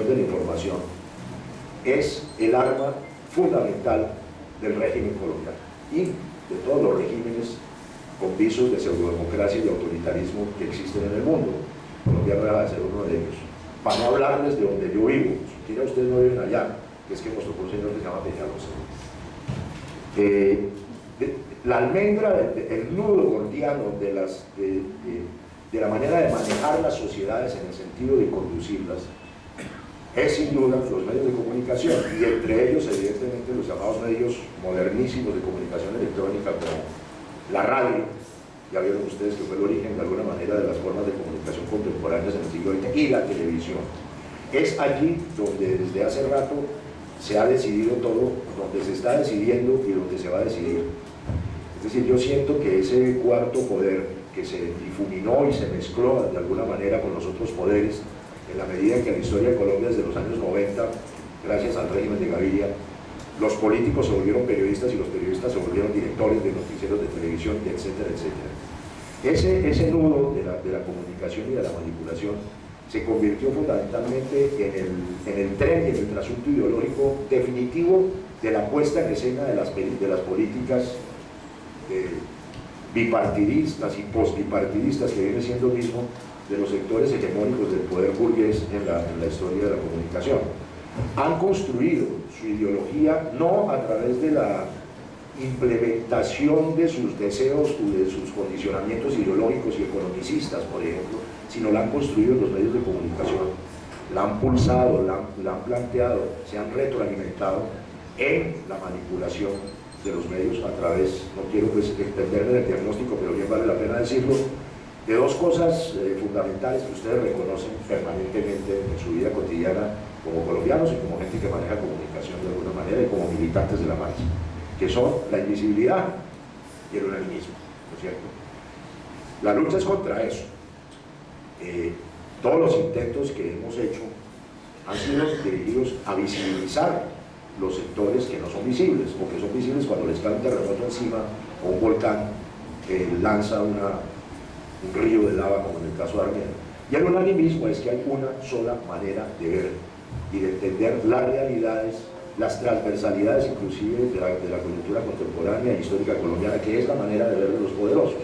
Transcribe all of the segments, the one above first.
de la información es el arma fundamental del régimen colombiano y de todos los regímenes con visos de pseudodemocracia y de autoritarismo que existen en el mundo. Colombia no deja de ser uno de ellos. Para no hablarles de donde yo vivo, siquiera ustedes no viven allá, que es que nos tocó un señor que se llama Peñalosa. La almendra, el nudo gordiano de la manera de manejar las sociedades en el sentido de conducirlas, es sin duda los medios de comunicación, y entre ellos evidentemente los llamados medios modernísimos de comunicación electrónica como la radio. Ya vieron ustedes que fue el origen de alguna manera de las formas de comunicación contemporáneas en el siglo XX, y la televisión. Es allí donde desde hace rato se ha decidido todo, donde se está decidiendo y donde se va a decidir. Es decir, yo siento que ese cuarto poder que se difuminó y se mezcló de alguna manera con los otros poderes, en la medida en que la historia de Colombia desde los años 90, gracias al régimen de Gaviria, los políticos se volvieron periodistas y los periodistas se volvieron directores de noticieros de televisión, etcétera, etcétera. Ese nudo de la comunicación y de la manipulación se convirtió fundamentalmente en el tren y en el trasunto ideológico definitivo de la puesta en escena de las políticas bipartidistas y postbipartidistas, que viene siendo el mismo de los sectores hegemónicos del poder burgués en la historia de la comunicación. Han construido su ideología no a través de la implementación de sus deseos o de sus condicionamientos ideológicos y economicistas, por ejemplo, sino la han construido en los medios de comunicación, la han pulsado, la han planteado, se han retroalimentado en la manipulación de los medios a través, no quiero pues extenderme del diagnóstico, pero bien vale la pena decirlo, de dos cosas fundamentales que ustedes reconocen permanentemente en su vida cotidiana como colombianos y como gente que maneja comunicación de alguna manera y como militantes de la marcha, que son la invisibilidad y el unanimismo, ¿no es cierto? La lucha es contra eso. Todos los intentos que hemos hecho han sido dirigidos a visibilizar los sectores que no son visibles, o que son visibles cuando les cae un terremoto encima o un volcán lanza un río de lava, como en el caso de Armenia. Y el unanimismo es que hay una sola manera de ver y de entender las realidades, las transversalidades inclusive de la coyuntura contemporánea e histórica colombiana, que es la manera de ver de los poderosos.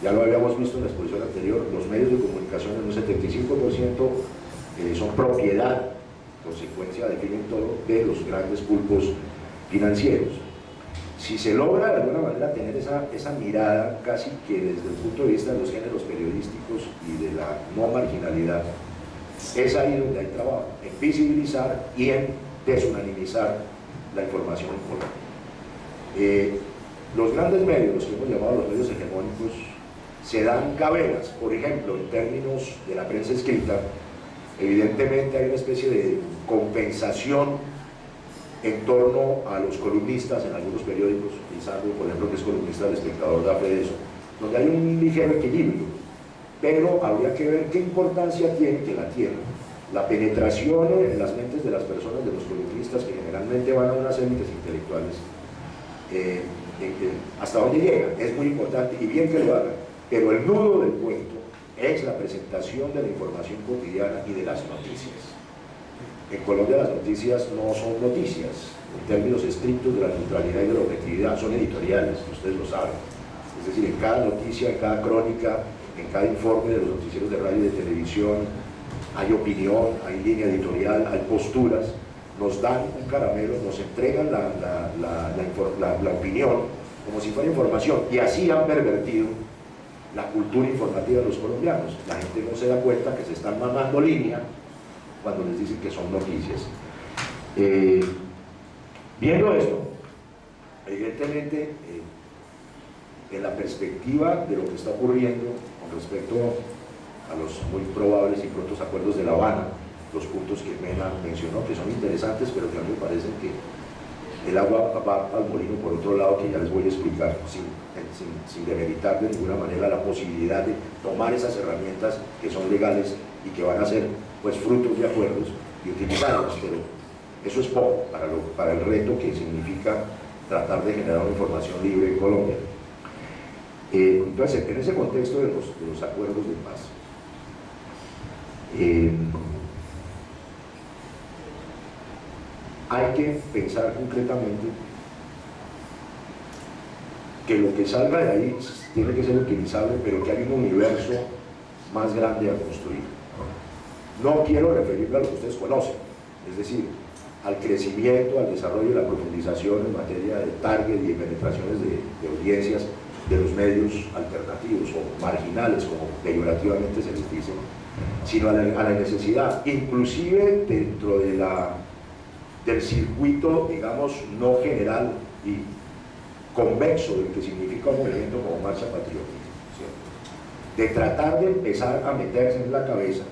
Ya lo habíamos visto en la exposición anterior, los medios de comunicación en un 75% son propiedad, consecuencia, definen todo, de los grandes pulpos financieros. Si se logra de alguna manera tener esa mirada casi que desde el punto de vista de los géneros periodísticos y de la no marginalidad, es ahí donde hay trabajo, en visibilizar y en desunanimizar la información en Colombia. Los grandes medios, los que hemos llamado los medios hegemónicos, se dan cabelas, por ejemplo, en términos de la prensa escrita. Evidentemente hay una especie de compensación en torno a los columnistas en algunos periódicos, Lizardo, por ejemplo, que es columnista del Espectador, da fe de eso, donde hay un ligero equilibrio, pero habría que ver qué importancia tiene, que la tiene, la penetración en las mentes de las personas, de los columnistas, que generalmente van a unas élites intelectuales, hasta dónde llegan, es muy importante, y bien que lo hagan, pero el nudo del cuento es la presentación de la información cotidiana y de las noticias. En Colombia las noticias no son noticias, en términos estrictos de la neutralidad y de la objetividad, son editoriales, ustedes lo saben. Es decir, en cada noticia, en cada crónica, en cada informe de los noticieros de radio y de televisión, hay opinión, hay línea editorial, hay posturas, nos dan un caramelo, nos entregan la opinión como si fuera información, y así han pervertido la cultura informativa de los colombianos. La gente no se da cuenta que se están mamando línea cuando les dicen que son noticias. Viendo esto, evidentemente, en la perspectiva de lo que está ocurriendo con respecto a los muy probables y prontos acuerdos de La Habana, los puntos que Mena mencionó, que son interesantes, pero que a mí me parece que el agua va al molino por otro lado, que ya les voy a explicar, sin demeritar de ninguna manera la posibilidad de tomar esas herramientas que son legales y que van a ser pues frutos de acuerdos y utilizarlos, pero eso es poco para el reto que significa tratar de generar una información libre en Colombia. Entonces, en ese contexto de los acuerdos de paz, hay que pensar concretamente que lo que salga de ahí tiene que ser utilizable, pero que hay un universo más grande a construir. No quiero referirme a lo que ustedes conocen, es decir, al crecimiento, al desarrollo y la profundización en materia de target y de penetraciones de audiencias de los medios alternativos o marginales, como peyorativamente se les dice, sino a la necesidad, inclusive dentro de del circuito, digamos, no general y convexo del que significa un movimiento como Marcha Patriótica, ¿cierto? De tratar de empezar a meterse en la cabeza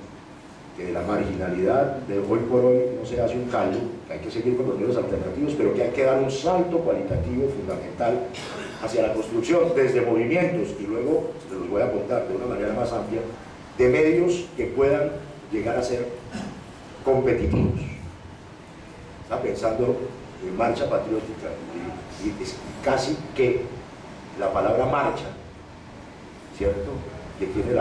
que de la marginalidad de hoy por hoy no se hace un caldo, que hay que seguir con los medios alternativos, pero que hay que dar un salto cualitativo fundamental hacia la construcción desde movimientos, y luego se los voy a contar de una manera más amplia, de medios que puedan llegar a ser competitivos. Está pensando en Marcha Patriótica y casi que la palabra marcha, ¿cierto? Que tiene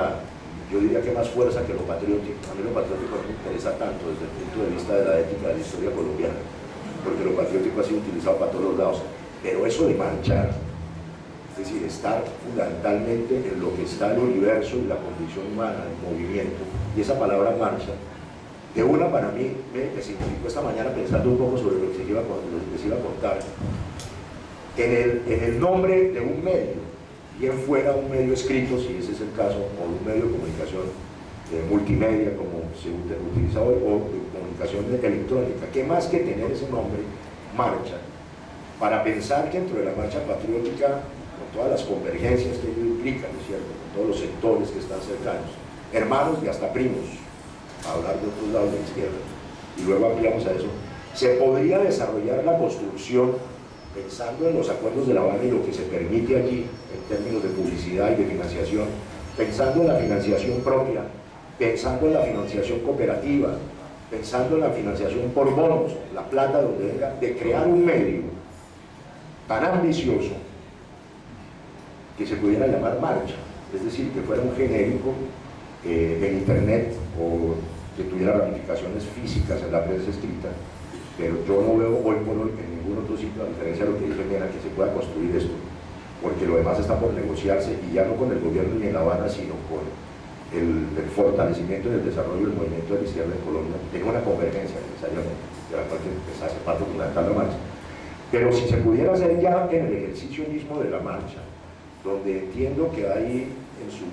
yo diría que más fuerza que lo patriótico. A mí lo patriótico no me interesa tanto desde el punto de vista de la ética de la historia colombiana, porque lo patriótico ha sido utilizado para todos los lados, pero eso de marchar, es decir, estar fundamentalmente en lo que está el universo y la condición humana, el movimiento, y esa palabra marcha, de una para mí me significó esta mañana pensando un poco sobre lo que se iba a contar, en el nombre de un medio, bien fuera un medio escrito, si ese es el caso, o un medio de comunicación multimedia, como se utiliza hoy, o de comunicación electrónica, que más que tener ese nombre, marcha, para pensar que dentro de la marcha patriótica, con todas las convergencias que ello implica, ¿no es cierto?, con todos los sectores que están cercanos, hermanos y hasta primos, a hablar de otros lados de la izquierda, y luego ampliamos a eso, se podría desarrollar la construcción pensando en los acuerdos de La Habana y lo que se permite allí en términos de publicidad y de financiación, pensando en la financiación propia, pensando en la financiación cooperativa, pensando en la financiación por bonos, la plata donde venga, de crear un medio tan ambicioso que se pudiera llamar marcha, es decir, que fuera un genérico en internet o que tuviera ramificaciones físicas en la prensa escrita, pero yo no veo hoy por hoy en ningún otro sitio, a diferencia de lo que dice Mena, que se pueda construir esto, porque lo demás está por negociarse, y ya no con el gobierno ni en La Habana, sino con el fortalecimiento y el desarrollo del movimiento de la izquierda en Colombia, en una convergencia necesariamente, de la cual se hace parte fundamental la marcha. Pero si se pudiera hacer ya en el ejercicio mismo de la marcha, donde entiendo que hay en sus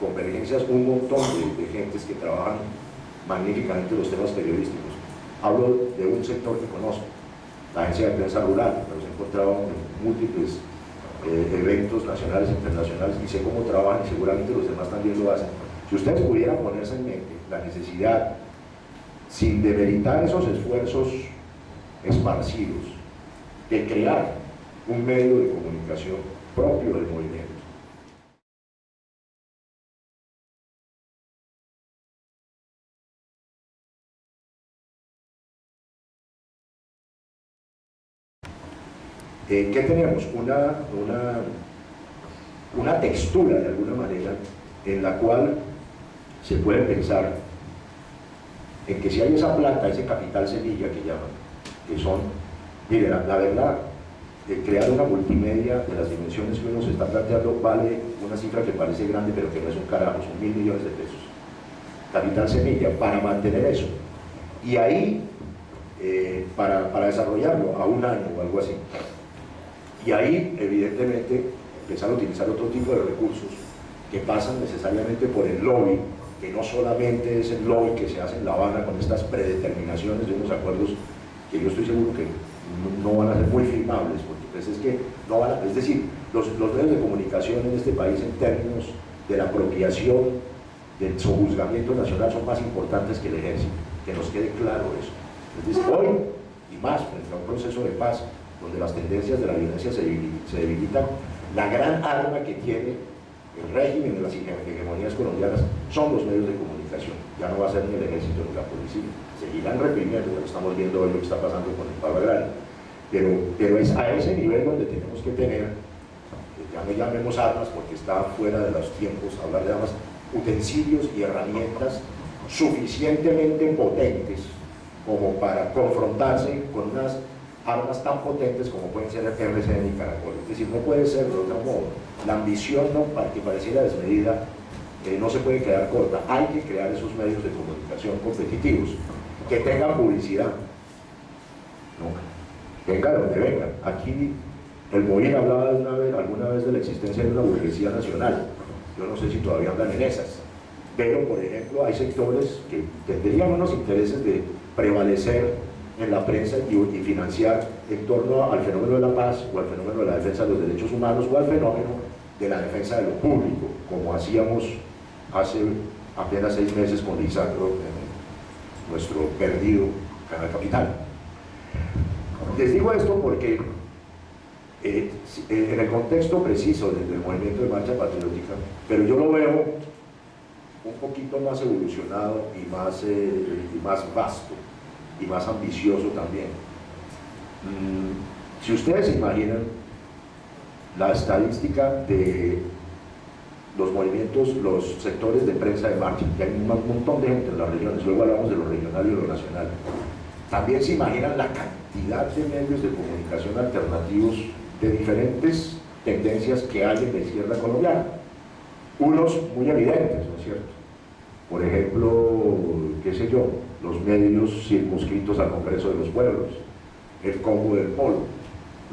convergencias un montón de gentes que trabajan magníficamente los temas periodísticos. Hablo de un sector que conozco, la Agencia de Prensa Rural, los he encontrado en múltiples eventos nacionales e internacionales, y sé cómo trabajan, y seguramente los demás también lo hacen. Si ustedes pudieran ponerse en mente la necesidad, sin demeritar esos esfuerzos esparcidos, de crear un medio de comunicación propio del movimiento, ¿qué tenemos? Una textura, de alguna manera, en la cual se puede pensar en que si hay esa plata, ese capital semilla que llaman, que son, mire, la verdad, crear una multimedia de las dimensiones que uno se está planteando vale una cifra que parece grande, pero que no es un carajo, son 1.000 millones de pesos. Capital semilla, para mantener eso. Y ahí, para desarrollarlo a un año o algo así. Y ahí, evidentemente, empezar a utilizar otro tipo de recursos que pasan necesariamente por el lobby, que no solamente es el lobby que se hace en La Habana con estas predeterminaciones de unos acuerdos que yo estoy seguro que no van a ser muy firmables, porque pues es que no van a, es decir, los medios de comunicación en este país en términos de la apropiación del sojuzgamiento nacional son más importantes que el ejército, que nos quede claro eso. Es decir, hoy y más frente a un proceso de paz donde las tendencias de la violencia se debilitan, la gran arma que tiene el régimen de las hegemonías colombianas son los medios de comunicación. Ya no va a ser ni el ejército ni la policía, seguirán reprimiendo, lo estamos viendo hoy lo que está pasando con el paro agrario, pero es a ese nivel donde tenemos que tener, ya no llamemos armas porque está fuera de los tiempos hablar de armas, utensilios y herramientas suficientemente potentes como para confrontarse con unas armas tan potentes como pueden ser el RCN y Caracol. Es decir, no puede ser de otro modo. La ambición, no, para que pareciera desmedida, no se puede quedar corta. Hay que crear esos medios de comunicación competitivos que tengan publicidad, ¿no? Venga de donde venga. Aquí el Moín hablaba alguna vez de la existencia de una burguesía nacional. Yo no sé si todavía andan en esas, pero por ejemplo hay sectores que tendrían unos intereses de prevalecer en la prensa y financiar en torno al fenómeno de la paz o al fenómeno de la defensa de los derechos humanos o al fenómeno de la defensa de lo público, como hacíamos hace apenas 6 meses con Lisandro, nuestro perdido Canal Capital. Les digo esto porque en el contexto preciso del movimiento de marcha patriótica, pero yo lo veo un poquito más evolucionado y más vasto y más ambicioso también. Si ustedes se imaginan la estadística de los movimientos, los sectores de prensa de marcha, que hay un montón de gente en las regiones, luego hablamos de lo regional y lo nacional, también se imaginan la cantidad de medios de comunicación alternativos de diferentes tendencias que hay en la izquierda colombiana, unos muy evidentes, ¿no es cierto? Por ejemplo, qué sé yo, los medios circunscritos al Congreso de los Pueblos, el combo del polo,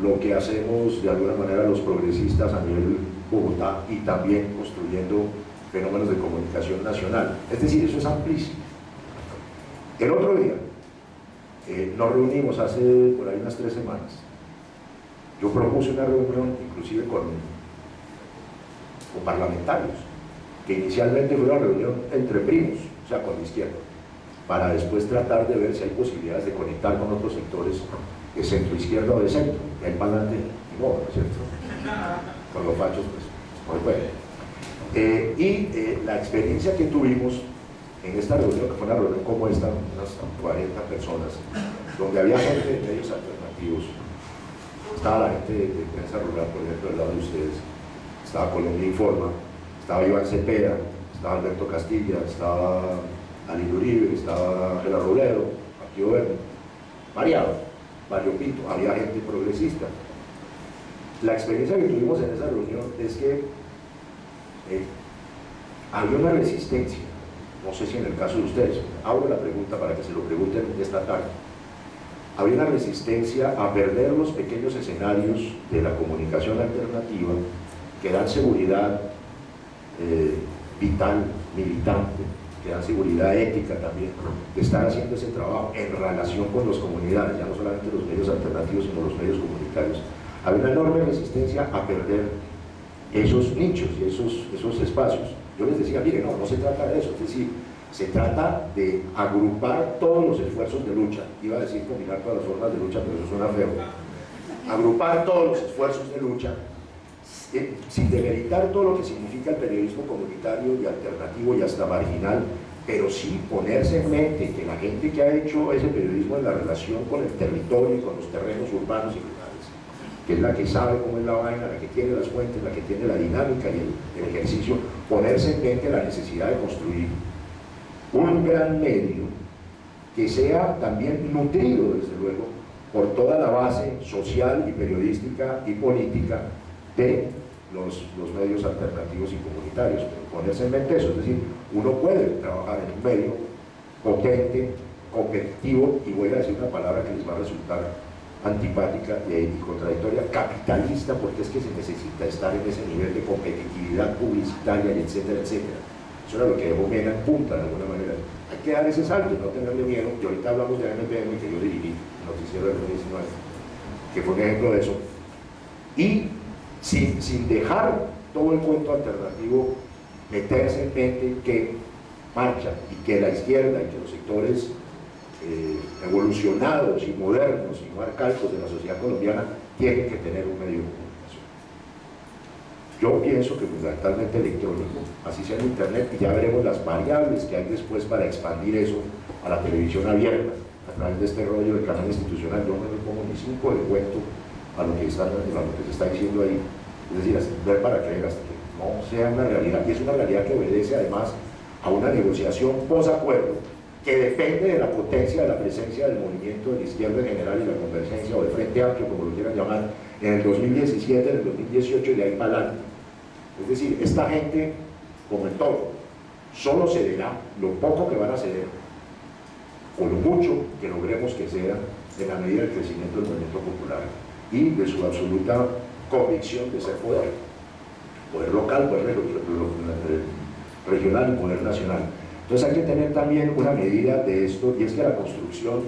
lo que hacemos de alguna manera los progresistas a nivel Bogotá y también construyendo fenómenos de comunicación nacional. Es decir, eso es amplísimo. El otro día nos reunimos hace por ahí unas 3 semanas. Yo propuse una reunión inclusive con parlamentarios, que inicialmente fue una reunión entre primos, o sea, con la izquierda, para después tratar de ver si hay posibilidades de conectar con otros sectores de centro-izquierda o de centro. El para adelante, no, ¿no es cierto? Con los fachos, pues, muy bueno. La experiencia que tuvimos en esta reunión, que fue una reunión como esta, unas 40 personas, donde había gente de medios alternativos, estaba la gente de prensa rural, por ejemplo, del lado de ustedes, estaba Colombia Informa, estaba Iván Cepeda, estaba Alberto Castilla, estaba Alí Uribe, estaba Ángela Robledo, Partido Verde, variado, Mario Pinto, había gente progresista. La experiencia que tuvimos en esa reunión es que había una resistencia, no sé si en el caso de ustedes, abro la pregunta para que se lo pregunten esta tarde, había una resistencia a perder los pequeños escenarios de la comunicación alternativa que dan seguridad vital, militante, que dan seguridad ética también, de estar haciendo ese trabajo en relación con las comunidades, ya no solamente los medios alternativos, sino los medios comunitarios. Había una enorme resistencia a perder esos nichos y esos espacios. Yo les decía, mire, no se trata de eso, es decir, se trata de agrupar todos los esfuerzos de lucha, iba a decir combinar todas las formas de lucha, pero eso suena feo, agrupar todos los esfuerzos de lucha, sin demeritar todo lo que significa el periodismo comunitario y alternativo y hasta marginal, pero sí ponerse en mente que la gente que ha hecho ese periodismo en la relación con el territorio y con los terrenos urbanos y rurales, que es la que sabe cómo es la vaina, la que tiene las fuentes, la que tiene la dinámica y el ejercicio, ponerse en mente la necesidad de construir un gran medio que sea también nutrido, desde luego, por toda la base social y periodística y política de los medios alternativos y comunitarios, pero ponerse en mente eso, es decir, uno puede trabajar en un medio potente, competitivo, y voy a decir una palabra que les va a resultar antipática y contradictoria, capitalista, porque es que se necesita estar en ese nivel de competitividad publicitaria, y etcétera, etcétera. Eso era lo que dejó Mena en punta, de alguna manera. Hay que dar ese salto y no tenerle miedo, y ahorita hablamos de ANPM, que yo dirigí, el noticiero del 2019, que fue un ejemplo de eso, y sin dejar todo el cuento alternativo, meterse en mente que marcha y que la izquierda y que los sectores evolucionados y modernos y no arcaicos de la sociedad colombiana tienen que tener un medio de comunicación. Yo pienso que fundamentalmente electrónico, así sea en internet, y ya veremos las variables que hay después para expandir eso a la televisión abierta, a través de este rollo del canal institucional. Yo no me pongo ni 5 de cuento a lo que se está diciendo ahí, es decir, ver para creer hasta que no sea una realidad, y es una realidad que obedece además a una negociación posacuerdo que depende de la potencia de la presencia del movimiento de la izquierda en general y la convergencia, o del Frente Amplio, como lo quieran llamar, en el 2017, en el 2018 y de ahí para adelante. Es decir, esta gente, como en todo, solo cederá lo poco que van a ceder, o lo mucho que logremos que sea, en la medida del crecimiento del movimiento popular y de su absoluta convicción de ser poder local, poder regional y poder nacional. Entonces hay que tener también una medida de esto, y es que la construcción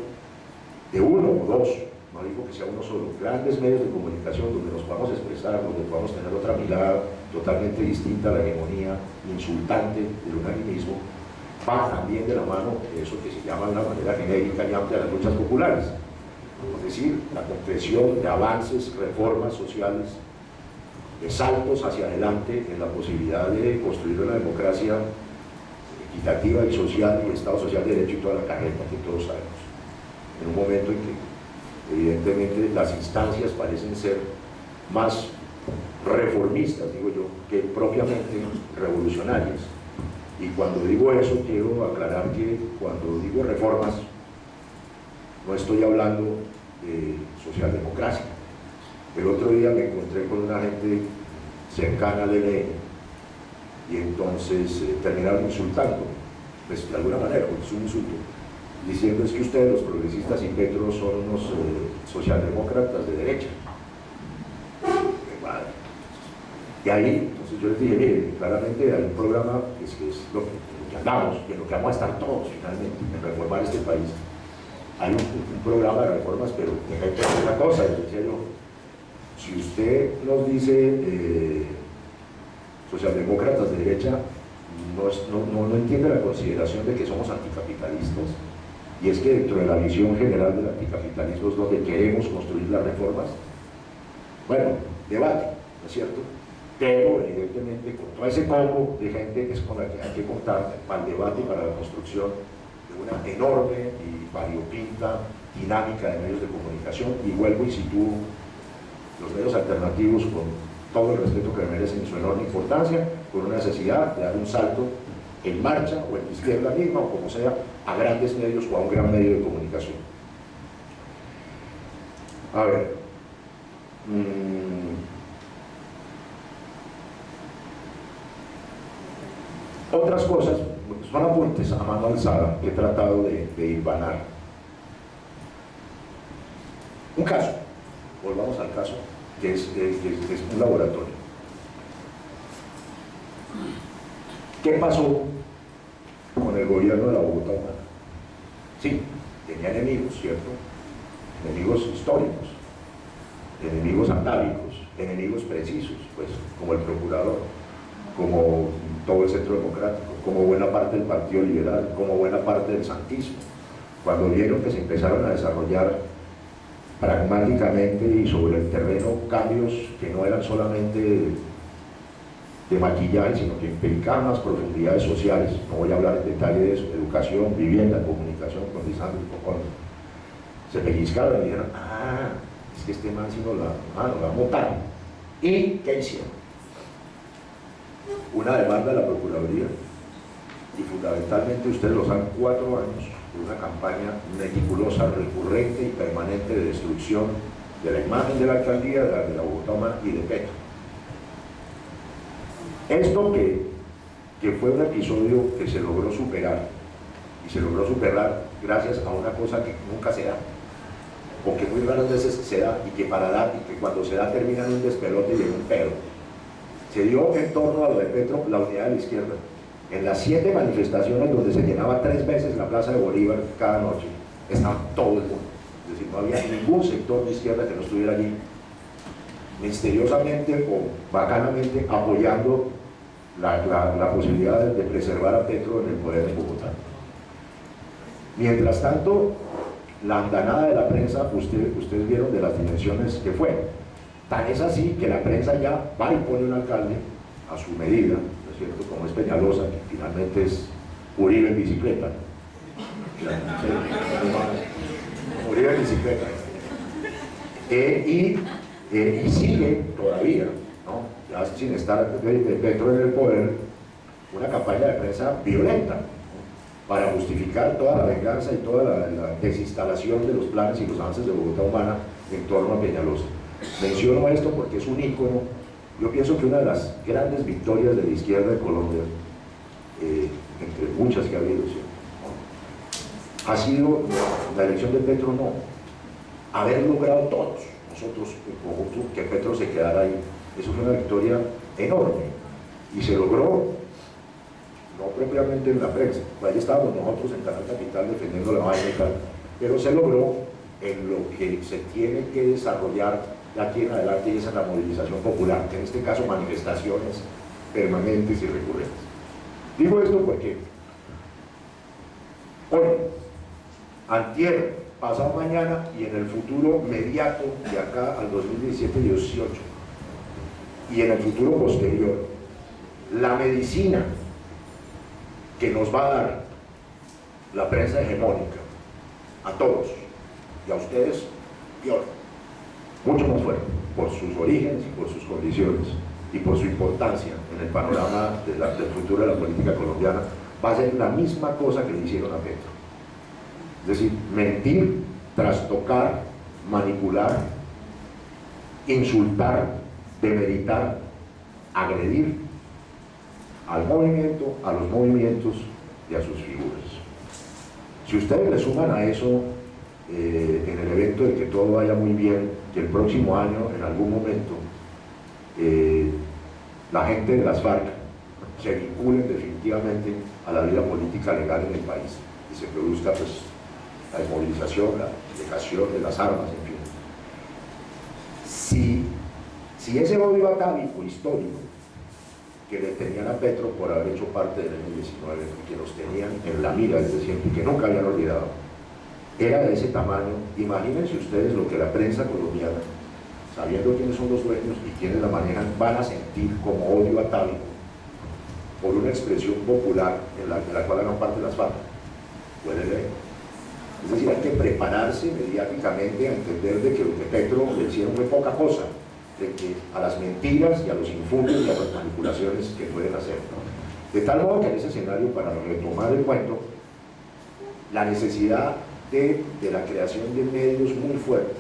de uno o dos, no digo que sea uno solo, grandes medios de comunicación donde nos podamos expresar, donde podamos tener otra mirada totalmente distinta a la hegemonía insultante del unanimismo, va también de la mano de eso que se llama de una manera genérica y amplia las luchas populares, es decir, la concreción de avances, reformas sociales, de saltos hacia adelante en la posibilidad de construir una democracia equitativa y social, y Estado social de derecho y toda la carreta que todos sabemos, en un momento en que evidentemente las instancias parecen ser más reformistas, digo yo, que propiamente revolucionarias. Y cuando digo eso quiero aclarar que cuando digo reformas no estoy hablando de socialdemocracia. El otro día me encontré con una gente cercana al ELN y entonces terminaron insultando, pues de alguna manera, porque es un insulto, diciendo es que ustedes los progresistas y Petro son unos socialdemócratas de derecha. Y ahí, entonces yo les dije, mire, claramente hay un programa que es lo que andamos, y en lo que vamos a estar todos finalmente, en reformar este país. Hay un programa de reformas, pero hay una cosa, decía yo, si usted nos dice socialdemócratas de derecha, no entiende la consideración de que somos anticapitalistas, y es que dentro de la visión general del anticapitalismo es donde queremos construir las reformas. Bueno, debate, ¿no es cierto? Pero evidentemente con todo ese combo de gente que es con la que hay que contar para el debate y para la construcción de una enorme y variopinta dinámica de medios de comunicación, y vuelvo y sitúo los medios alternativos con todo el respeto que merecen y su enorme importancia, con una necesidad de dar un salto en marcha o en la izquierda misma o como sea, a grandes medios o a un gran medio de comunicación. A ver, otras cosas, son apuntes a mano alzada que he tratado de hilvanar. Un caso, volvamos al caso, que es un laboratorio. ¿Qué pasó con el gobierno de la Bogotá humana? Sí, tenía enemigos, ¿cierto? Enemigos históricos, enemigos atávicos, enemigos precisos, pues, como el procurador, como todo el centro democrático, como buena parte del Partido Liberal, como buena parte del santismo. Cuando vieron que se empezaron a desarrollar pragmáticamente y sobre el terreno cambios que no eran solamente de maquillaje, sino que implicaban más profundidades sociales, no voy a hablar en detalle de eso, educación, vivienda, comunicación, con Lisandro y con se pellizcaron y dijeron, es que este man si no la va a votar. ¿Y qué hicieron? Una demanda de la Procuraduría, y fundamentalmente ustedes lo saben, 4 años de una campaña meticulosa, recurrente y permanente de destrucción de la imagen de la alcaldía, de la Bogotá humana y de Petro. Esto que fue un episodio que se logró superar, y se logró superar gracias a una cosa que nunca se da, o que muy raras veces se da, y que para dar, y que cuando se da termina en un despelote y en un pedo. Se dio en torno a lo de Petro la unidad de la izquierda. En las 7 manifestaciones donde se llenaba 3 veces la Plaza de Bolívar cada noche, estaba todo el mundo. Es decir, no había ningún sector de izquierda que no estuviera allí, misteriosamente o bacanamente apoyando la posibilidad de preservar a Petro en el poder de Bogotá. Mientras tanto, la andanada de la prensa, ustedes vieron de las dimensiones que fue. Tan es así que la prensa ya va y pone un alcalde a su medida, ¿no es cierto?, como es Peñalosa, que finalmente es Uribe en bicicleta. Uribe en bicicleta. Y sigue todavía, ¿no?, ya sin estar Petro en el poder, una campaña de prensa violenta, ¿no?, para justificar toda la venganza y toda la desinstalación de los planes y los avances de Bogotá Humana en torno a Peñalosa. Menciono esto porque es un ícono. Yo pienso que una de las grandes victorias de la izquierda de Colombia, entre muchas que ha habido, ¿sí?, ha sido la elección de Petro. No, haber logrado todos nosotros en conjunto que Petro se quedara ahí. Eso fue una victoria enorme y se logró no propiamente en la prensa, pues ahí estábamos nosotros en Canal Capital defendiendo la vaina y tal, pero se logró en lo que se tiene que desarrollar de aquí en adelante, y esa es la movilización popular, en este caso manifestaciones permanentes y recurrentes. Digo esto porque hoy, antier, pasado mañana y en el futuro inmediato de acá al 2017-18 y en el futuro posterior, la medicina que nos va a dar la prensa hegemónica a todos y a ustedes, peor, mucho más fuerte, por sus orígenes y por sus condiciones y por su importancia en el panorama del futuro de la política colombiana, va a ser la misma cosa que le hicieron a Petro. Es decir, mentir, trastocar, manipular, insultar, demeritar, agredir al movimiento, a los movimientos y a sus figuras. Si ustedes le suman a eso en el evento de que todo vaya muy bien, que el próximo año, en algún momento, la gente de las FARC se vinculen definitivamente a la vida política legal en el país y se produzca pues la desmovilización, la dejación de las armas, en fin. Si ese odio atávico histórico que le tenían a Petro por haber hecho parte del M-19, que los tenían en la mira desde siempre y que nunca habían olvidado, era de ese tamaño, imagínense ustedes lo que la prensa colombiana, sabiendo quiénes son los dueños y quiénes la manejan, van a sentir como odio atávico por una expresión popular de la cual hagan parte las FARC. ¿Puede leer? Es decir, hay que prepararse mediáticamente a entender de que lo que Petro le hicieron fue poca cosa, de que a las mentiras y a los infundios y a las manipulaciones que pueden hacer, ¿no? De tal modo que en ese escenario, para retomar el cuento, la necesidad de la creación de medios muy fuertes,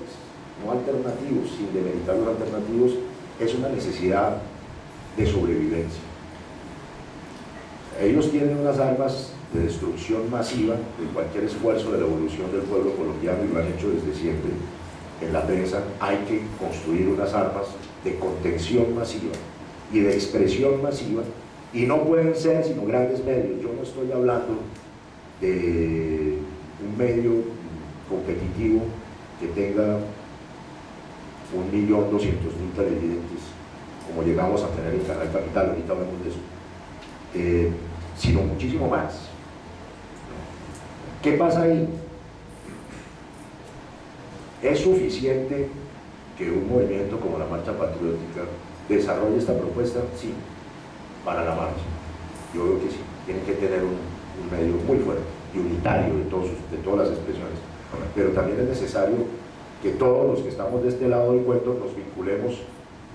no alternativos, sin demeritar los alternativos, es una necesidad de sobrevivencia. Ellos tienen unas armas de destrucción masiva de cualquier esfuerzo de la evolución del pueblo colombiano y lo han hecho desde siempre. En la prensa hay que construir unas armas de contención masiva y de expresión masiva, y no pueden ser sino grandes medios. Yo no estoy hablando de un medio competitivo que tenga 1.200.000 televidentes, como llegamos a tener en Canal Capital, ahorita hablamos de eso, sino muchísimo más. ¿Qué pasa ahí? ¿Es suficiente que un movimiento como la Marcha Patriótica desarrolle esta propuesta? Sí, para la marcha. Yo creo que sí, tienen que tener un medio muy fuerte y unitario de todas las expresiones. Pero también es necesario que todos los que estamos de este lado del cuento nos vinculemos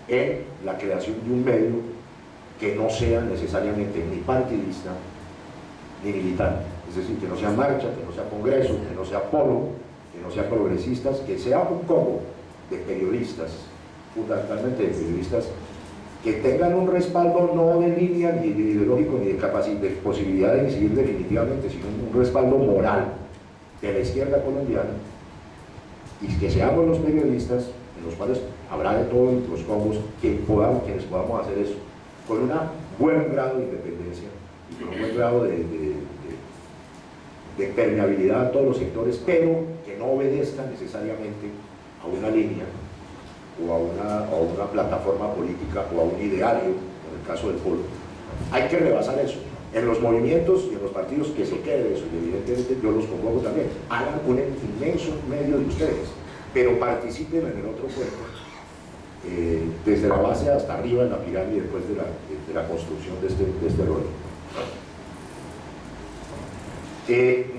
en la creación de un medio que no sea necesariamente ni partidista ni militante. Es decir, que no sea marcha, que no sea congreso, que no sea polo, que no sea progresistas, que sea un combo de periodistas, fundamentalmente de periodistas que tengan un respaldo no de línea, ni de ideológico, ni de capacidad, de posibilidad de incidir definitivamente, sino un respaldo moral de la izquierda colombiana, y que seamos los periodistas, en los cuales habrá de todos los combos, quienes podamos hacer eso, con un buen grado de independencia y con un buen grado de permeabilidad a todos los sectores, pero que no obedezcan necesariamente a una línea o a una plataforma política o a un ideario, en el caso del pueblo. Hay que rebasar eso. En los movimientos y en los partidos que se quede eso, y evidentemente yo los convoco también, hagan un inmenso medio de ustedes, pero participen en el otro cuerpo, desde la base hasta arriba en la pirámide, después de la construcción de este rollo.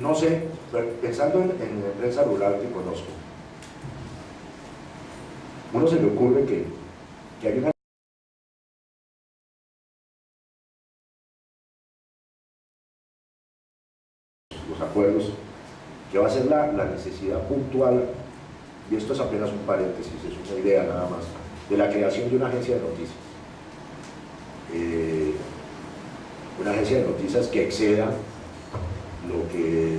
No sé, pensando en la prensa rural que conozco, uno se le ocurre que hay una acuerdos, que va a ser la necesidad puntual, y esto es apenas un paréntesis, es una idea nada más, de la creación de una agencia de noticias. Una agencia de noticias que exceda lo que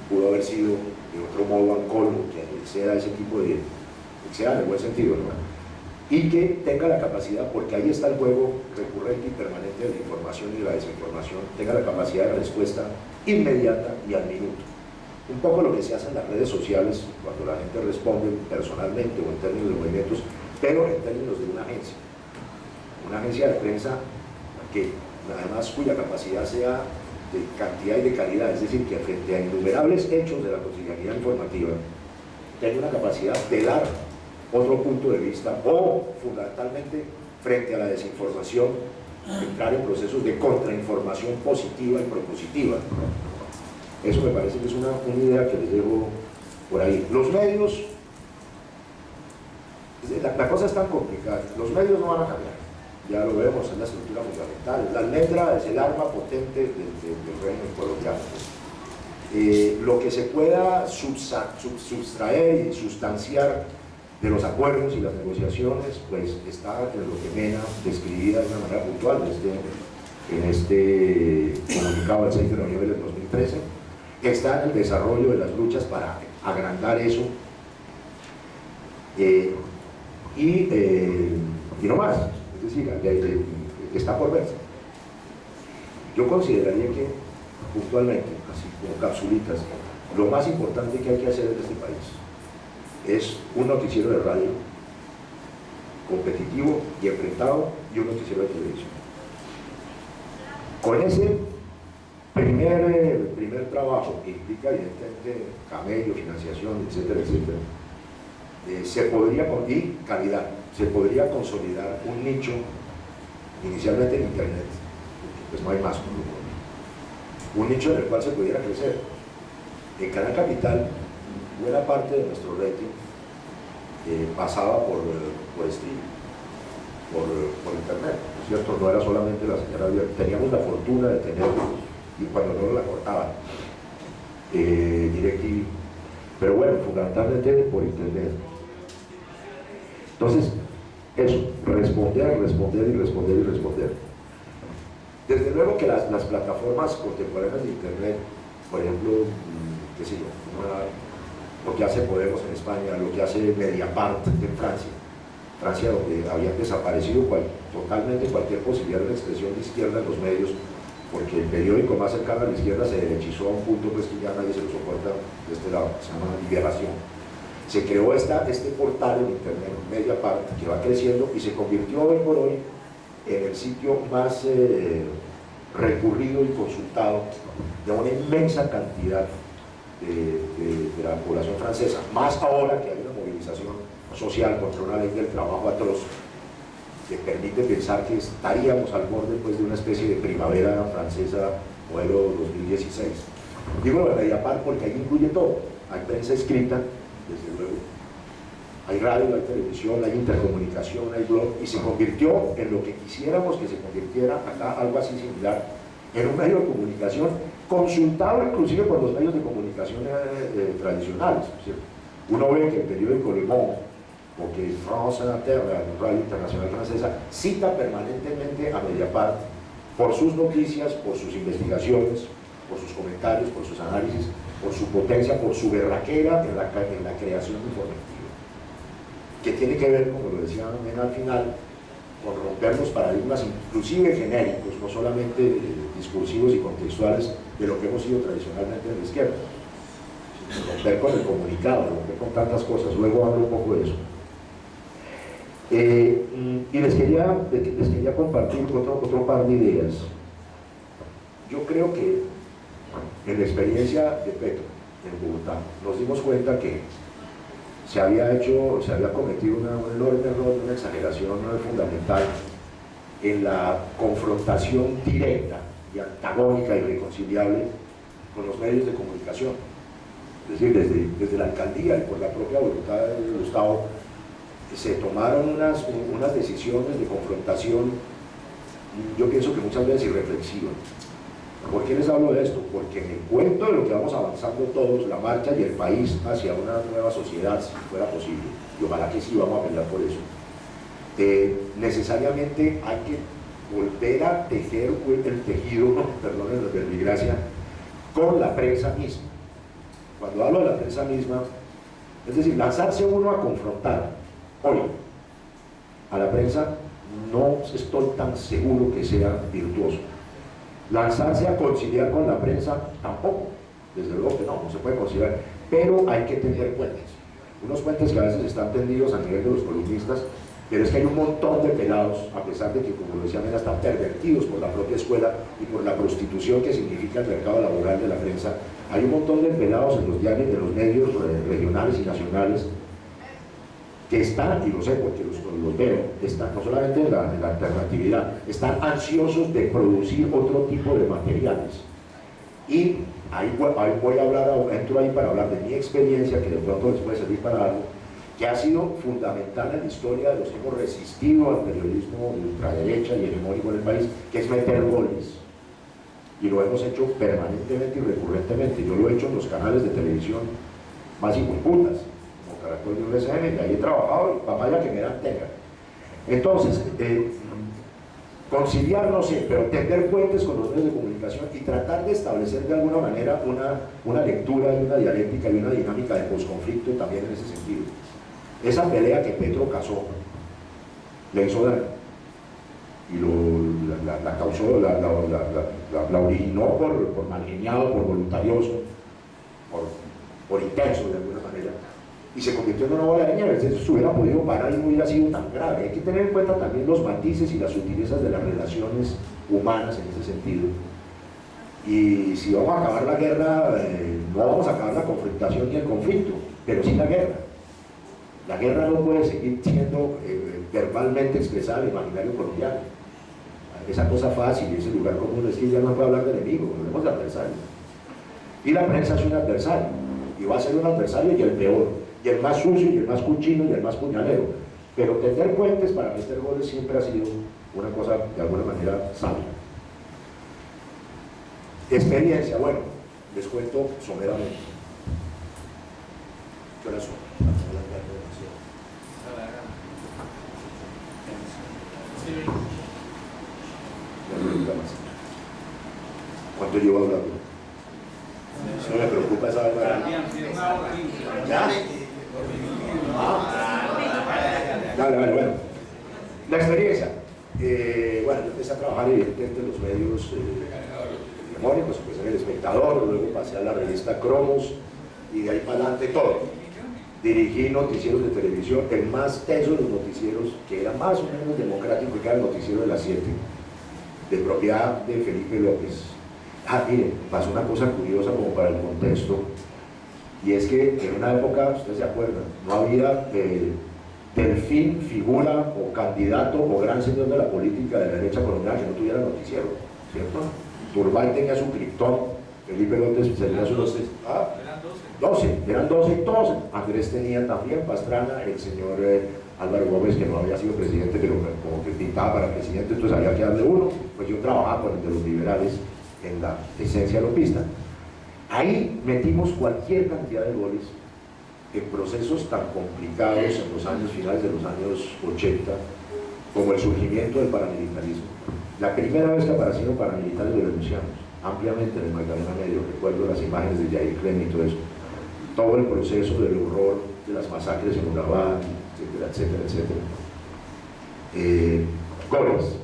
pudo haber sido de otro modo Ancol, que exceda ese tipo de, exceda en el buen sentido, ¿no? Y que tenga la capacidad, porque ahí está el juego recurrente y permanente de la información y de la desinformación, tenga la capacidad de respuesta inmediata y al minuto. Un poco lo que se hace en las redes sociales, cuando la gente responde personalmente o en términos de movimientos, pero en términos de una agencia de prensa que además cuya capacidad sea de cantidad y de calidad, es decir, que frente a innumerables hechos de la cotidianidad informativa tenga una capacidad de dar otro punto de vista, o fundamentalmente frente a la desinformación entrar en procesos de contrainformación positiva y propositiva. Eso me parece que es una idea que les dejo por ahí. Los medios, la cosa es tan complicada, los medios no van a cambiar, ya lo vemos en la estructura fundamental. La letra es el arma potente del régimen colombiano. Lo que se pueda sustraer y sustanciar de los acuerdos y las negociaciones, pues está en lo que Mena describía de una manera puntual en este comunicado del 6 de noviembre del 2013, está en el desarrollo de las luchas para agrandar eso, y no más, es decir, está por verse. Yo consideraría que puntualmente, así como capsulitas, lo más importante que hay que hacer en este país es un noticiero de radio competitivo y enfrentado y un noticiero de televisión. Con ese primer trabajo, que implica evidentemente camello, financiación, etcétera, etcétera, se podría, y calidad, se podría consolidar un nicho inicialmente en internet, pues no hay más, un nicho en el cual se pudiera crecer. En Canal Capital, buena parte de nuestro rating pasaba por streaming, por internet, ¿no es cierto? No era solamente la señal abierta, teníamos la fortuna de tener, y cuando no la cortaban, DirecTV, pero bueno, fundamentalmente por internet. Entonces, eso, responder. Desde luego que las plataformas contemporáneas de internet, por ejemplo, qué sé yo, lo que hace Podemos en España, lo que hace Mediapart en Francia donde habían desaparecido totalmente cualquier posibilidad de expresión de izquierda en los medios, porque el periódico más cercano a la izquierda se derechizó a un punto pues que ya nadie se lo soporta de este lado, se llama Liberación. Se creó este portal en internet, Mediapart, que va creciendo y se convirtió hoy por hoy en el sitio más recurrido y consultado de una inmensa cantidad de la población francesa, más ahora que hay una movilización social contra una ley del trabajo atroz que permite pensar que estaríamos al borde pues, de una especie de primavera francesa modelo 2016. Digo de Mediapart porque ahí incluye todo, hay prensa escrita, desde luego, hay radio, hay televisión, hay intercomunicación, hay blog, y se convirtió en lo que quisiéramos que se convirtiera acá, algo así similar, en un medio de comunicación consultado inclusive por los medios de comunicación tradicionales, ¿cierto? Uno ve que el periódico Le Monde o que France Inter, la radio internacional francesa, cita permanentemente a Mediapart por sus noticias, por sus investigaciones, por sus comentarios, por sus análisis, por su potencia, por su berraquera en la creación informativa, que tiene que ver, como lo decía Mena al final, con romper los paradigmas inclusive genéricos, no solamente discursivos y contextuales de lo que hemos sido tradicionalmente en la izquierda, sino romper con el comunicado, romper con tantas cosas. Luego hablo un poco de eso. Y les quería compartir otro par de ideas. Yo creo que en la experiencia de Petro en Bogotá nos dimos cuenta que se había cometido un enorme error, una exageración fundamental en la confrontación directa y antagónica y irreconciliable con los medios de comunicación. Es decir, desde la alcaldía y por la propia voluntad del Gustavo se tomaron unas decisiones de confrontación, yo pienso que muchas veces irreflexivas. ¿Por qué les hablo de esto? Porque en el cuento de lo que vamos avanzando todos, la marcha y el país hacia una nueva sociedad, si fuera posible, y ojalá que sí vamos a pelear por eso, necesariamente hay que volver a tejer el tejido, perdón, de verbigracia, con la prensa misma. Cuando hablo de la prensa misma, es decir, lanzarse uno a confrontar hoy a la prensa, no estoy tan seguro que sea virtuoso. Lanzarse a conciliar con la prensa, tampoco, desde luego que no se puede conciliar, pero hay que tener puentes, unos puentes que a veces están tendidos a nivel de los columnistas, pero es que hay un montón de pelados, a pesar de que, como lo decía Mena, están pervertidos por la propia escuela y por la prostitución que significa el mercado laboral de la prensa. Hay un montón de pelados en los diarios, de los medios regionales y nacionales, que están, y lo sé porque los veo, están no solamente en la alternatividad, están ansiosos de producir otro tipo de materiales. Y ahí voy a hablar, entro ahí para hablar de mi experiencia, que de pronto les puede servir para algo, que ha sido fundamental en la historia de los que hemos resistido al periodismo de ultraderecha y hegemónico en el país, que es meter goles. Y lo hemos hecho permanentemente y recurrentemente. Yo lo he hecho en los canales de televisión más hijueputas, como Caracol y USM, y ahí he trabajado, y papaya que me dan tenga. Entonces, conciliar, no sé, pero tender puentes con los medios de comunicación y tratar de establecer de alguna manera una lectura y una dialéctica y una dinámica de posconflicto también en ese sentido. Esa pelea que Petro casó le hizo daño y la causó, la originó por malgeniado, por voluntarioso, por intenso de alguna manera, y se convirtió en una bola de nieve. Entonces, se hubiera podido parar y no hubiera sido tan grave. Hay que tener en cuenta también los matices y las sutilezas de las relaciones humanas en ese sentido. Y si vamos a acabar la guerra, no vamos a acabar la confrontación ni el conflicto, pero sí la guerra. La guerra no puede seguir siendo verbalmente expresada en el imaginario colombiano. Esa cosa fácil, ese lugar común, es que ya no puede hablar de enemigo, hablemos de adversario. Y la prensa es un adversario, y va a ser un adversario y el peor, y el más sucio, y el más cuchino, y el más puñalero. Pero tender puentes para meter goles siempre ha sido una cosa de alguna manera sabia. Experiencia, bueno, les cuento someramente. ¿Qué horas son? ¿Cuánto llevo hablando? No me preocupa esa verdad. ¿Ya? Dale, bueno. La experiencia. Bueno, yo empecé a trabajar evidentemente en los medios hegemónicos, empecé en El Espectador, luego pasé a la revista Cromos y de ahí para adelante todo. Dirigí noticieros de televisión, el más teso de los noticieros, que era más o menos democrático, que era el noticiero de las 7, de propiedad de Felipe López. Miren, pasó una cosa curiosa como para el contexto, y es que en una época, ustedes se acuerdan, no había delfín, figura o candidato o gran señor de la política de la derecha colombiana que no tuviera noticiero, ¿cierto? Turbay tenía su criptón, Felipe López tenía sus 12, eran 12 y todos. Andrés tenía también, Pastrana, el señor Álvaro Gómez, que no había sido presidente, pero como que pintaba para presidente, entonces había que darle uno. Pues yo trabajaba con el de los liberales en la esencia lopista. Ahí metimos cualquier cantidad de goles en procesos tan complicados en los años finales de los años 80, como el surgimiento del paramilitarismo. La primera vez que aparecieron paramilitares lo denunciamos ampliamente en el Magdalena Medio. Recuerdo las imágenes de Yair Clem y todo eso, todo el proceso del horror de las masacres en Urabá, etcétera, etcétera, etcétera. Goles.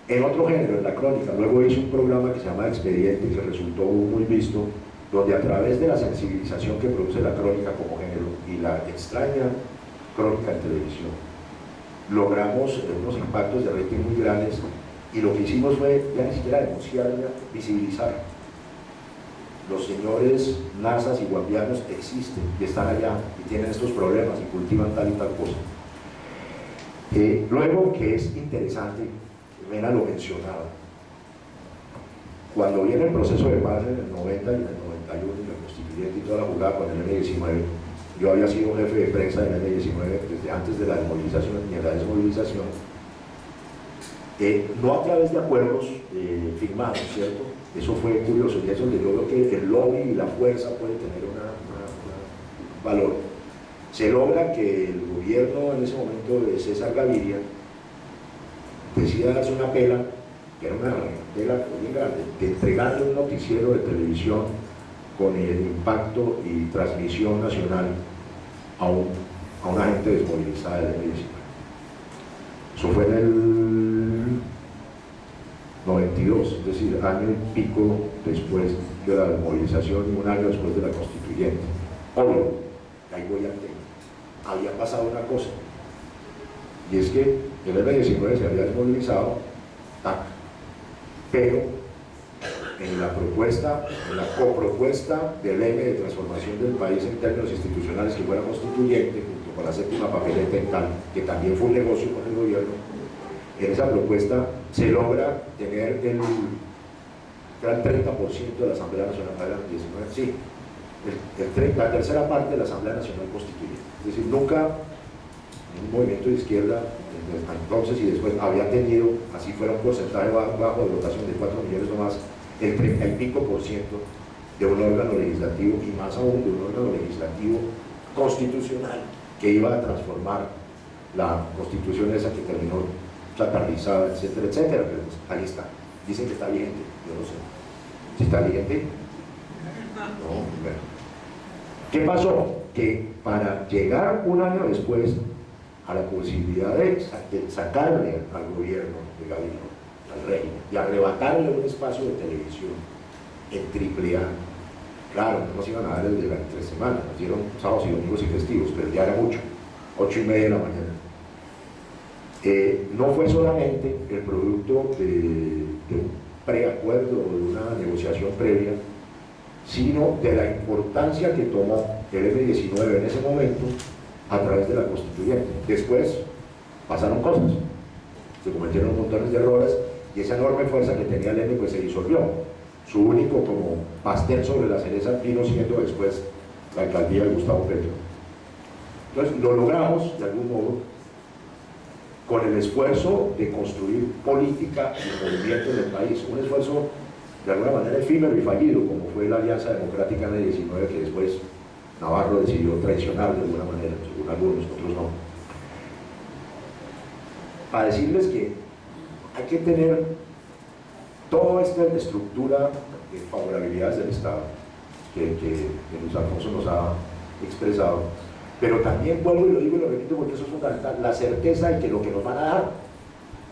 En otro género, en la crónica, luego hice un programa que se llama Expediente, que resultó muy visto, donde a través de la sensibilización que produce la crónica como género y la extraña crónica en televisión, logramos unos impactos de rating muy grandes, y lo que hicimos fue ya ni siquiera denunciar, visibilizar. Los señores nazas y guambianos existen y están allá y tienen estos problemas y cultivan tal y tal cosa. Luego, que es interesante, Mena lo mencionaba, cuando viene el proceso de paz en el 90 y en el 91 y la constituyente y toda la jugada con el M-19, yo había sido jefe de prensa del M-19 desde antes de la desmovilización y en la desmovilización, no a través de acuerdos firmados, ¿cierto? Eso fue curioso, y eso es donde yo veo que el lobby y la fuerza puede tener un valor. Se logra que el gobierno en ese momento de César Gaviria decida darse una pela, que era una pela muy grande, de entregarle un noticiero de televisión con el impacto y transmisión nacional a una gente desmovilizada de la medicina. Eso fue en el 92, es decir, año y pico después de la desmovilización y un año después de la constituyente. Obvio, ahí voy al tema. Había pasado una cosa, y es que el M19 se había desmovilizado, pero en la propuesta, en la copropuesta del M de transformación del país en términos institucionales que fuera constituyente, junto con la séptima papeleta y tal, que también fue un negocio con el gobierno, en esa propuesta se logra tener el 30% de la Asamblea Nacional, sí, la tercera parte de la Asamblea Nacional Constituyente. Es decir, nunca un movimiento de izquierda entonces y después había tenido, así fuera un porcentaje bajo de votación de 4 millones o más, el 30 y pico por ciento de un órgano legislativo, y más aún de un órgano legislativo constitucional que iba a transformar la constitución esa que terminó chatarrizada, etcétera, etcétera. Pero ahí está, dicen que está vigente, yo no sé si está vigente. No, bueno. ¿Qué pasó? Que para llegar un año después a la posibilidad de sacarle al gobierno de Gaviria, al régimen, y arrebatarle un espacio de televisión en AAA, claro, no nos iban a dar el de las 3 semanas, nos dieron sábados y domingos y festivos, pero ya era mucho, 8:30 de la mañana. No fue solamente el producto de un preacuerdo o de una negociación previa, sino de la importancia que tomó el M19 en ese momento a través de la constituyente. Después pasaron cosas, se cometieron montones de errores, y esa enorme fuerza que tenía el M pues se disolvió. Su único como pastel sobre la cereza vino siendo después la alcaldía de Gustavo Petro. Entonces lo logramos de algún modo con el esfuerzo de construir política y movimiento en el país, un esfuerzo de alguna manera efímero y fallido, como fue la Alianza Democrática en el 19, que después Navarro decidió traicionar de alguna manera, según algunos, otros no. Para decirles que hay que tener toda esta estructura de favorabilidades del Estado que Luis Alfonso nos ha expresado, pero también vuelvo y lo digo y lo repito porque eso es fundamental, la certeza de que lo que nos van a dar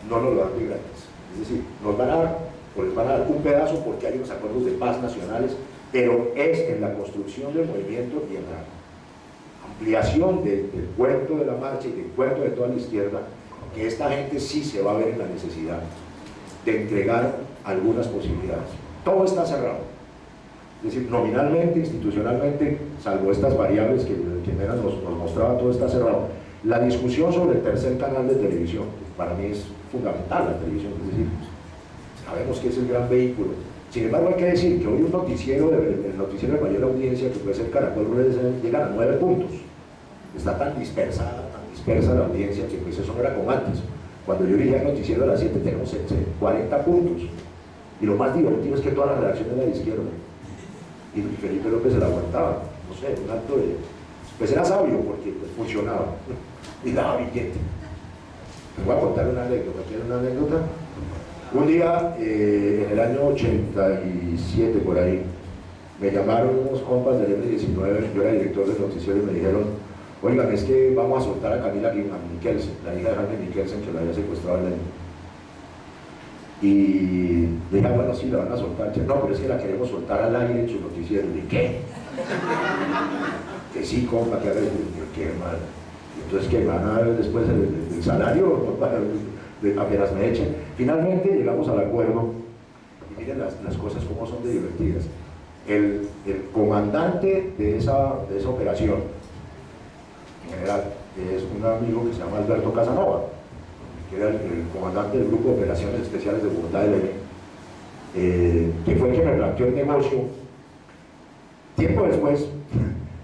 no nos lo dan de gratis. Es decir, nos van a dar, o les van a dar un pedazo porque hay unos acuerdos de paz nacionales, pero es en la construcción del movimiento y en la ampliación del cuento de la marcha y del cuento de toda la izquierda que esta gente sí se va a ver en la necesidad de entregar algunas posibilidades. Todo está cerrado. Es decir, nominalmente, institucionalmente, salvo estas variables que Mena nos mostraba, todo está cerrado. La discusión sobre el tercer canal de televisión, que para mí es fundamental la televisión, es decir, sabemos que es el gran vehículo. Sin embargo, hay que decir que hoy un noticiero, el noticiero de mayor audiencia, que puede ser Caracol, llega a 9 puntos. Está tan dispersa la audiencia que pues eso no era como antes. Cuando yo dirigía el noticiero a las 7 tenemos 40 puntos. Y lo más divertido es que toda la redacción era de izquierda. Y Felipe López se la aguantaba, no sé, un acto de... Pues era sabio porque pues, funcionaba y daba billete. Les voy a contar una anécdota. ¿Quieren una anécdota? Un día, en el año 87 por ahí, me llamaron unos compas del M19, yo era director del noticiero, y me dijeron: oigan, es que vamos a soltar a Camila Mikkelsen, la hija de Jaime Mikkelsen, que la había secuestrado en el... Y le dije: bueno, sí, la van a soltar. No, pero es que la queremos soltar al aire en su noticiero. ¿Y qué? Que sí, compa, que haga el... qué mal. Entonces, ¿qué van a dar después el salario? Apenas me echen. Finalmente llegamos al acuerdo, y miren las cosas como son de divertidas. El comandante de esa operación, en general, es un amigo que se llama Alberto Casanova, que era el comandante del Grupo de Operaciones Especiales de Bogotá del M, que fue el que me planteó el negocio. Tiempo después,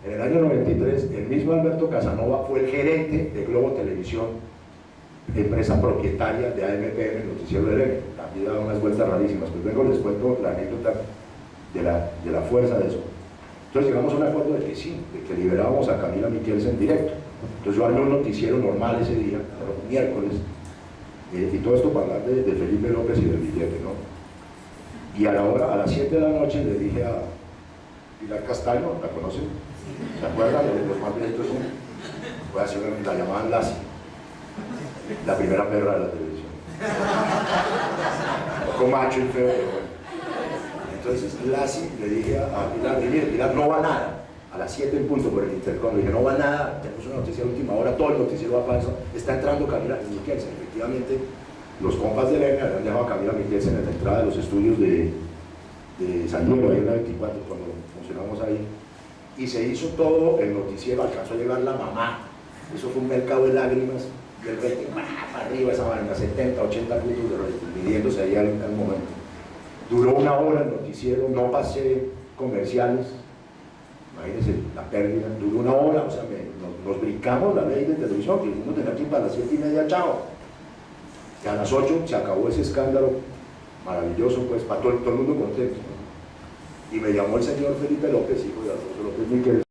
en el año 93, el mismo Alberto Casanova fue el gerente de Globo Televisión empresa propietaria de AMPM, el noticiero de ELN. Aquí da unas vueltas rarísimas, pues luego les cuento la anécdota de la fuerza de eso. Entonces llegamos a un acuerdo de que sí, de que liberábamos a Camila Miquelsen en directo. Entonces yo armé un noticiero normal ese día, era un miércoles, y todo esto para hablar de Felipe López y del billete, ¿no? Y a las 7 de la noche le dije a Pilar Castaño, ¿la conocen? ¿Se acuerdan de los más viejitos? Voy a hacer la llamaban Lassie, la primera perra de la televisión. Un poco macho y feo, pero bueno. Entonces Lassie le dije a Pilar, mire, Pilar, no va nada. A las 7 en punto por el intercom, le dije, no va nada, tenemos una noticia de última hora, todo el noticiero va para eso, está entrando Camila Miquelsen. Efectivamente, los compas de ELN habían dejado a Camila Miquelsen en la entrada de los estudios de San Diego, ahí en la 24, cuando funcionamos ahí, y se hizo todo el noticiero, alcanzó a llegar la mamá, eso fue un mercado de lágrimas, y el rating para arriba, esa vaina, 70, 80 puntos de rating, midiéndose ahí al momento. Duró 1 hora el noticiero, no pasé comerciales, imagínense la pérdida, duró 1 hora, o sea, nos brincamos la ley de televisión, que uno tenía que ir para las 7:30, chao. Y a las 8 se acabó ese escándalo maravilloso, pues, para todo el mundo contento, ¿no? Y me llamó el señor Felipe López, hijo de Alfonso López Miquelsen,